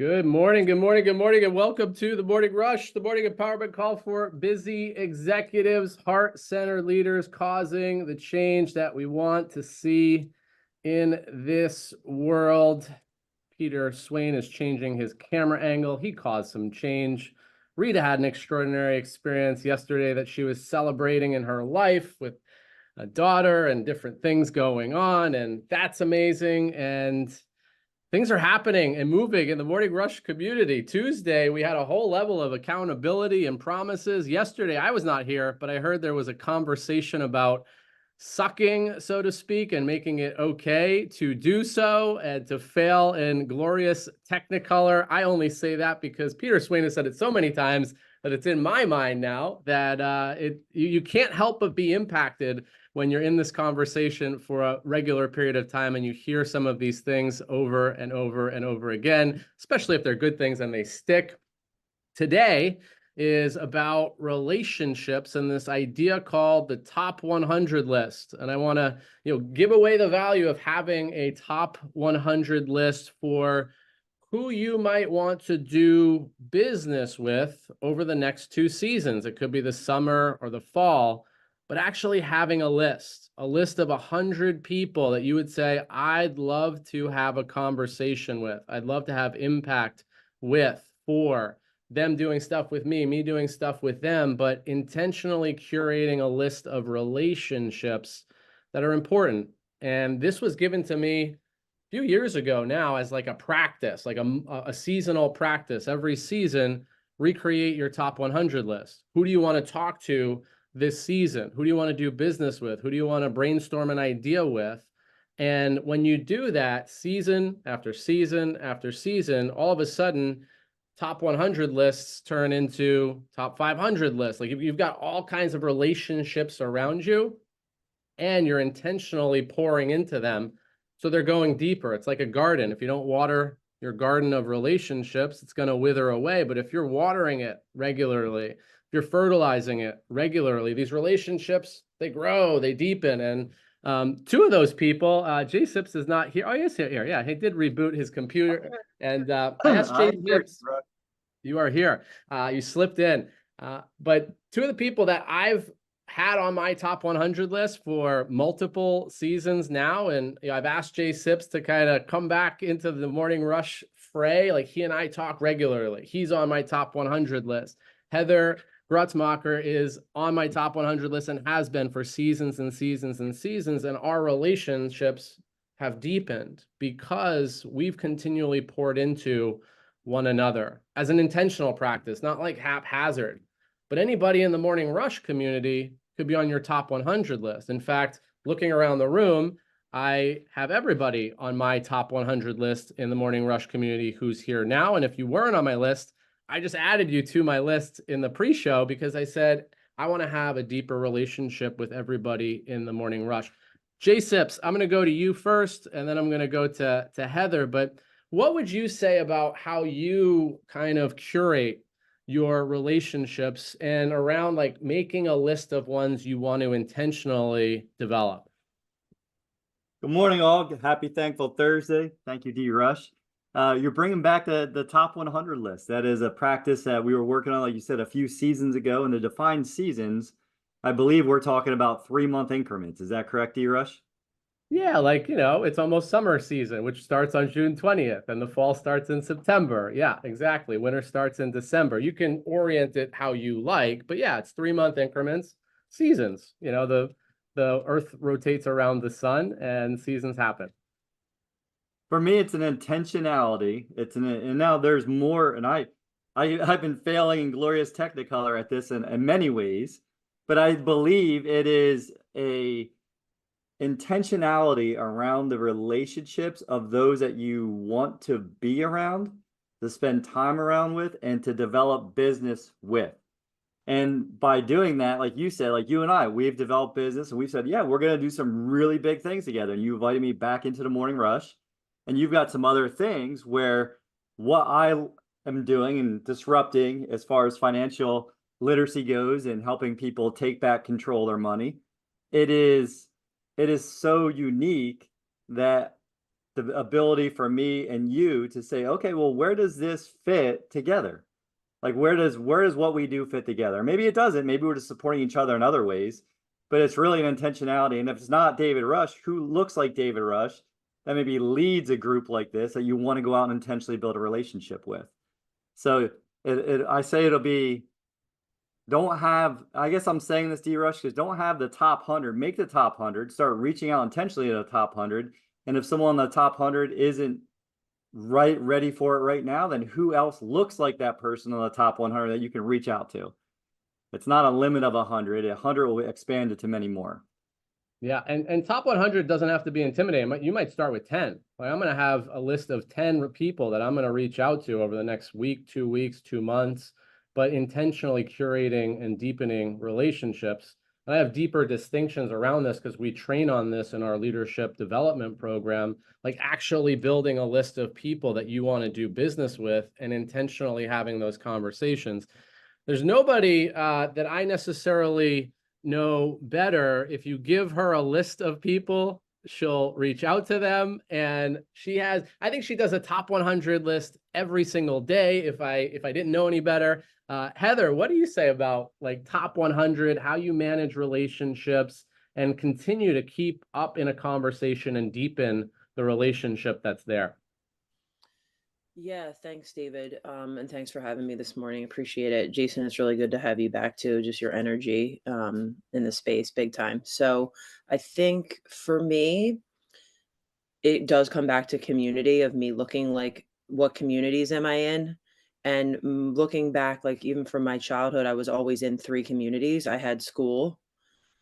Good morning, good morning, good morning, and welcome to the Morning Rush, the morning empowerment call for busy executives, heart-centered leaders causing the change that we want to see in this world. Peter Swain is changing his camera angle. He caused some change. Rita had an extraordinary experience yesterday that she was celebrating in her life with a daughter and different things going on, and that's amazing. And things are happening and moving in the Morning Rush community. Tuesday, we had a whole level of accountability and promises. Yesterday, I was not here, but I heard there was a conversation about sucking, so to speak, and making it okay to do so and to fail in glorious technicolor. I only say that because Peter Swain has said it so many times that it's in my mind now that you can't help but be impacted when you're in this conversation for a regular period of time and you hear some of these things over and over and over again, especially if they're good things and they stick. Today is about relationships and this idea called the top 100 list. And I want to, give away the value of having a top 100 list for who you might want to do business with over the next 2 seasons. It could be the summer or the fall, but actually having a list of 100 people that you would say, I'd love to have a conversation with. I'd love to have impact with, for them doing stuff with me doing stuff with them, but intentionally curating a list of relationships that are important. And this was given to me a few years ago now as like a practice, like a seasonal practice. Every season, recreate your top 100 list. Who do you want to talk to this season? Who do you want to do business with? Who do you want to brainstorm an idea with? And when you do that season after season after season, all of a sudden, top 100 lists turn into top 500 lists. Like you've got all kinds of relationships around you and you're intentionally pouring into them. So they're going deeper. It's like a garden. If you don't water your garden of relationships, it's going to wither away. But if you're watering it regularly, if you're fertilizing it regularly, these relationships, they grow, they deepen. And 2 of those people, Jay Sips is not here. Oh, he is here. Yeah, he did reboot his computer. And I asked Jay Sips, you are here. You slipped in. But 2 of the people that I've had on my top 100 list for multiple seasons now, and I've asked Jay Sips to kind of come back into the Morning Rush fray. Like he and I talk regularly. He's on my top 100 list. Heather Grutzmacher is on my top 100 list and has been for seasons and seasons and seasons. And our relationships have deepened because we've continually poured into one another as an intentional practice, not like haphazard. But anybody in the Morning Rush community could be on your top 100 list. In fact, looking around the room, I have everybody on my top 100 list in the Morning Rush community who's here now. And if you weren't on my list, I just added you to my list in the pre-show because I said, I want to have a deeper relationship with everybody in the Morning Rush. Jay Sips, I'm going to go to you first, and then I'm going to go to Heather. But what would you say about how you kind of curate your relationships and around like making a list of ones you want to intentionally develop? Good morning, all. Happy Thankful Thursday. Thank you, D. Rush. You're bringing back the top 100 list. That is a practice that we were working on, like you said, a few seasons ago. And the defined seasons, I believe we're talking about 3-month increments. Is that correct, D. Rush? Yeah, like, it's almost summer season, which starts on June 20th, and the fall starts in September. Yeah, exactly. Winter starts in December. You can orient it how you like, but yeah, it's 3-month increments, seasons. The earth rotates around the sun and seasons happen. For me, it's an intentionality. And now there's more, and I've been failing in glorious technicolor at this in many ways, but I believe it is a intentionality around the relationships of those that you want to be around, to spend time around with, and to develop business with. And by doing that, like you said, like you and I, we've developed business and we've said, yeah, we're going to do some really big things together. And you invited me back into the Morning Rush. And you've got some other things where what I am doing and disrupting as far as financial literacy goes and helping people take back control of their money, it is so unique that the ability for me and you to say, okay, well, where does this fit together? Like, where does what we do fit together? Maybe it doesn't. Maybe we're just supporting each other in other ways, but it's really an intentionality. And if it's not David Rush, who looks like David Rush, that maybe leads a group like this that you want to go out and intentionally build a relationship with. So I say it'll be, don't have, I guess I'm saying this, D Rush, because don't have the top 100, make the top 100, start reaching out intentionally at the top 100. And if someone on the top 100 isn't ready for it right now, then who else looks like that person on the top 100 that you can reach out to? It's not a limit of 100. 100 will expand it to many more. Yeah, and top 100 doesn't have to be intimidating. You might start with 10. Like, I'm going to have a list of 10 people that I'm going to reach out to over the next week, 2 weeks, 2 months, but intentionally curating and deepening relationships. And I have deeper distinctions around this because we train on this in our leadership development program, like actually building a list of people that you want to do business with and intentionally having those conversations. There's nobody that I necessarily know better. If you give her a list of people, she'll reach out to them. And I think she does a top 100 list every single day. If I didn't know any better. Heather, what do you say about like top 100, how you manage relationships and continue to keep up in a conversation and deepen the relationship that's there? Yeah, thanks, David. And thanks for having me this morning. Appreciate it. Jason, it's really good to have you back too. Just your energy in the space, big time. So I think for me, it does come back to community, of me looking like, what communities am I in? And looking back, like even from my childhood, I was always in 3 communities. I had school,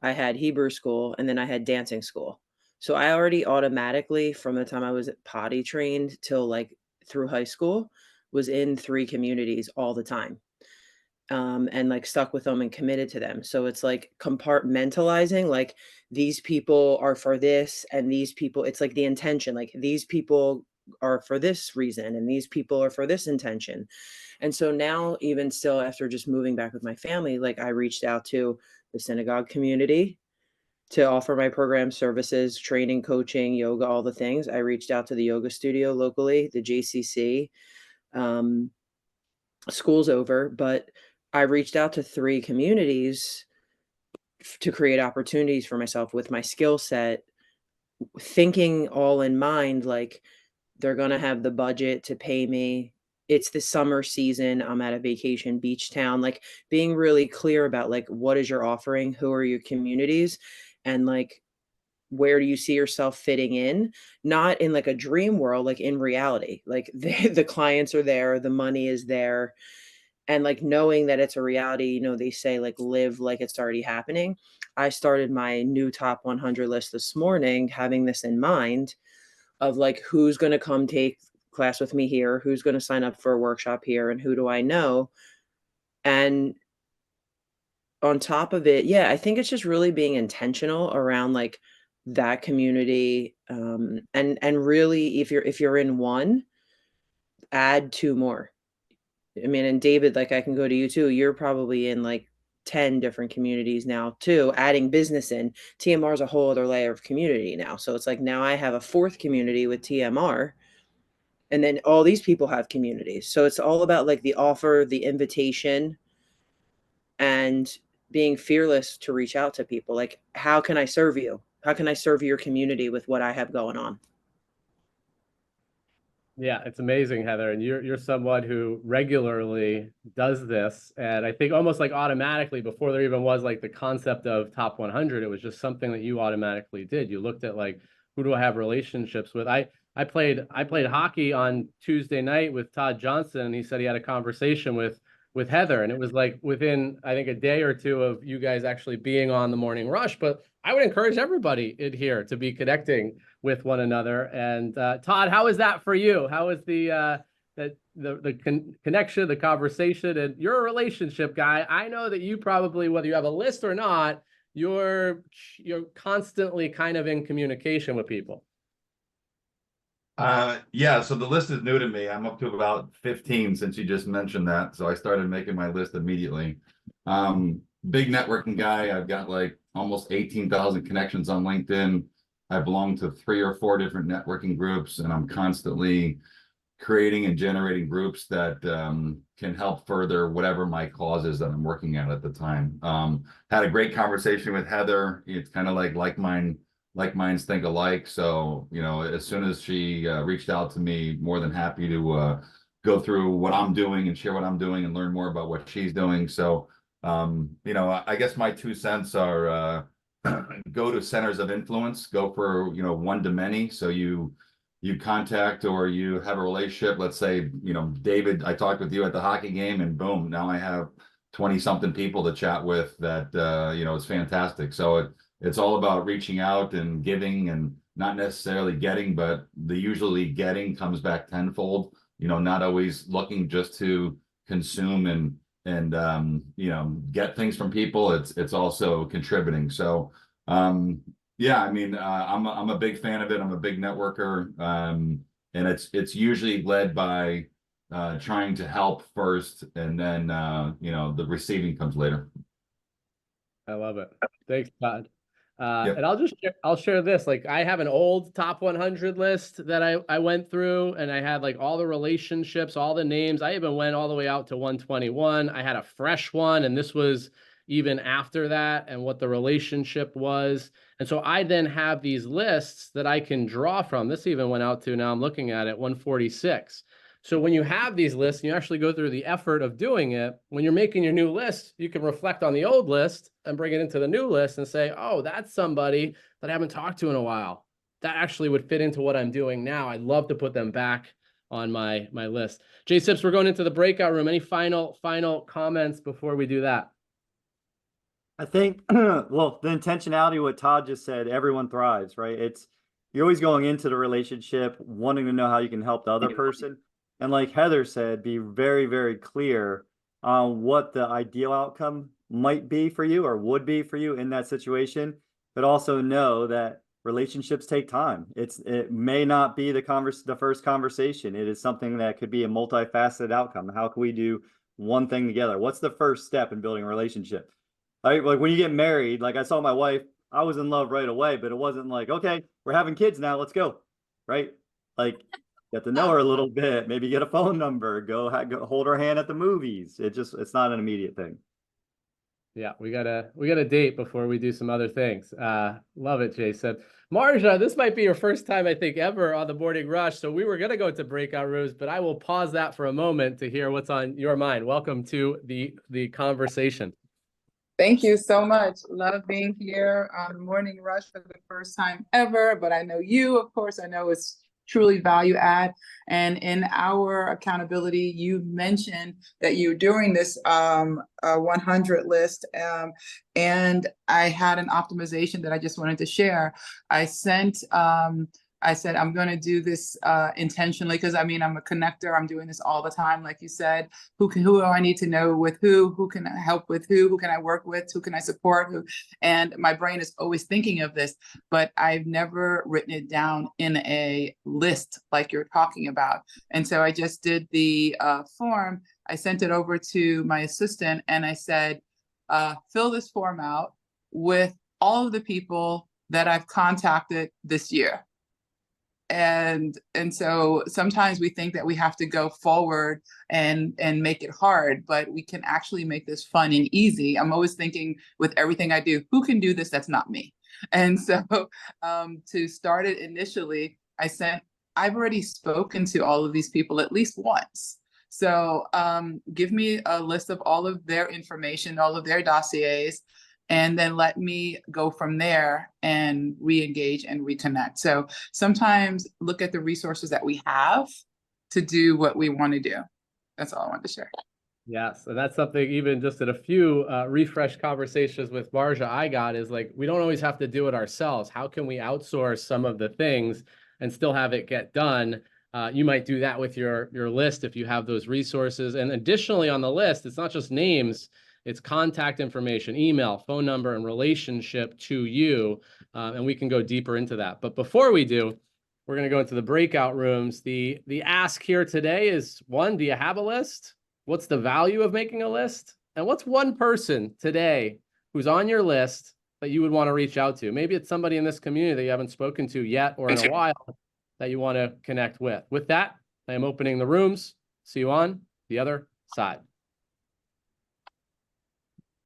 I had Hebrew school, and then I had dancing school. So I already automatically, from the time I was potty trained till like through high school, was in 3 communities all the time. And like stuck with them and committed to them. So it's like compartmentalizing, like these people are for this and these people, it's like the intention, like these people are for this reason and these people are for this intention. And so now, even still, after just moving back with my family, like I reached out to the synagogue community to offer my program services, training, coaching, yoga, all the things. I reached out to the yoga studio locally, the JCC. School's over, but I reached out to 3 communities to create opportunities for myself with my skill set, thinking all in mind, like they're going to have the budget to pay me. It's the summer season. I'm at a vacation beach town, like being really clear about like, what is your offering? Who are your communities? And like, where do you see yourself fitting in? Not in like a dream world, like in reality, like the clients are there, the money is there. And like knowing that it's a reality, you know, they say like live like it's already happening. I started my new top 100 list this morning, having this in mind of like, who's going to come take class with me here? Who's going to sign up for a workshop here? And who do I know? And on top of it, yeah, I think it's just really being intentional around like that community. And really, if you're in one, add 2 more. I mean, and David, like I can go to you too. You're probably in like 10 different communities now too, adding business in. TMR is a whole other layer of community now. So it's like now I have a 4th community with TMR, and then all these people have communities. So it's all about like the offer, the invitation, and being fearless to reach out to people. Like, how can I serve you? How can I serve your community with what I have going on? Yeah, it's amazing, Heather. And you're someone who regularly does this. And I think almost like automatically, before there even was like the concept of top 100, it was just something that you automatically did. You looked at like, who do I have relationships with? I played hockey on Tuesday night with Todd Johnson, and he said he had a conversation with Heather, and it was like within, I think, a day or 2 of you guys actually being on the Morning Rush. But I would encourage everybody in here to be connecting with one another. And Todd, how is that for you? How is the connection, the conversation? And you're a relationship guy. I know that you probably, whether you have a list or not, you're constantly kind of in communication with people. Yeah, so the list is new to me. I'm up to about 15 since you just mentioned that. So I started making my list immediately. Big networking guy. I've got like almost 18,000 connections on LinkedIn. I belong to 3 or 4 different networking groups, and I'm constantly creating and generating groups that can help further whatever my cause is that I'm working at the time. Had a great conversation with Heather. It's kind of like minds think alike. So, you know, as soon as she reached out to me, more than happy to go through what I'm doing and share what I'm doing and learn more about what she's doing. So, you know, I guess my 2 cents are go to centers of influence, go for, you know, one to many. So you contact or you have a relationship. Let's say, you know, David, I talked with you at the hockey game, and boom, now I have 20 something people to chat with that, you know, it's fantastic. So it's all about reaching out and giving, and not necessarily getting, but the usually getting comes back tenfold, you know, not always looking just to consume and you know, get things from people. It's also contributing. So yeah, I mean, I'm a big fan of it. I'm a big networker, and it's usually led by trying to help first, and then you know, the receiving comes later. I love it. Thanks, Todd. Yep. And I'll share this. Like, I have an old top 100 list that I went through, and I had like all the relationships, all the names. I even went all the way out to 121. I had a fresh one, and this was even after that, and what the relationship was. And so I then have these lists that I can draw from. This even went out to, now I'm looking at it, 146. So when you have these lists and you actually go through the effort of doing it, when you're making your new list, you can reflect on the old list and bring it into the new list and say, oh, that's somebody that I haven't talked to in a while. That actually would fit into what I'm doing now. I'd love to put them back on my list. Jay Sips, we're going into the breakout room. Any final comments before we do that? I think, well, the intentionality, what Todd just said, everyone thrives, right? You're always going into the relationship wanting to know how you can help the other person. And like Heather said, be very, very clear on what the ideal outcome might be for you or would be for you in that situation, but also know that relationships take time. It may not be the first conversation. It is something that could be a multifaceted outcome. How can we do one thing together? What's the first step in building a relationship? Like when you get married, like I saw my wife, I was in love right away, but it wasn't like, okay, we're having kids now, let's go, right? Like, get to know her a little bit, maybe get a phone number, go hold her hand at the movies. It's not an immediate thing. Yeah, we gotta date before we do some other things. Love it, Jason. Marja, this might be your first time, I think, ever on the Morning Rush. So we were gonna go to breakout rooms, but I will pause that for a moment to hear what's on your mind. Welcome to the conversation. Thank you so much. Love being here on Morning Rush for the first time ever, but I know you, of course, I know it's truly value add. And in our accountability, you mentioned that you're doing this 100 list, and I had an optimization that I just wanted to share. I said, I'm going to do this intentionally because I mean, I'm a connector. I'm doing this all the time. Like you said, who do I need to know with who can I help with who can I work with, who can I support, who, and my brain is always thinking of this, but I've never written it down in a list like you're talking about. And so I just did the form. I sent it over to my assistant and I said, fill this form out with all of the people that I've contacted this year. And so sometimes we think that we have to go forward and make it hard, but we can actually make this fun and easy. I'm always thinking with everything I do, who can do this? That's not me. And so to start it initially, I've already spoken to all of these people at least once. So give me a list of all of their information, all of their dossiers, and then let me go from there and re-engage and reconnect. So sometimes look at the resources that we have to do what we want to do. That's all I wanted to share. Yes, and that's something even just in a few refresh conversations with Marja I got is like, we don't always have to do it ourselves. How can we outsource some of the things and still have it get done? You might do that with your list if you have those resources. And additionally on the list, it's not just names, it's contact information, email, phone number, and relationship to you. And we can go deeper into that. But before we do, we're going to go into the breakout rooms. The ask here today is, one, do you have a list? What's the value of making a list? And what's one person today who's on your list that you would want to reach out to. Maybe it's somebody in this community that you haven't spoken to yet or in a while that you want to connect with. With that, I am opening the rooms. See you on the other side.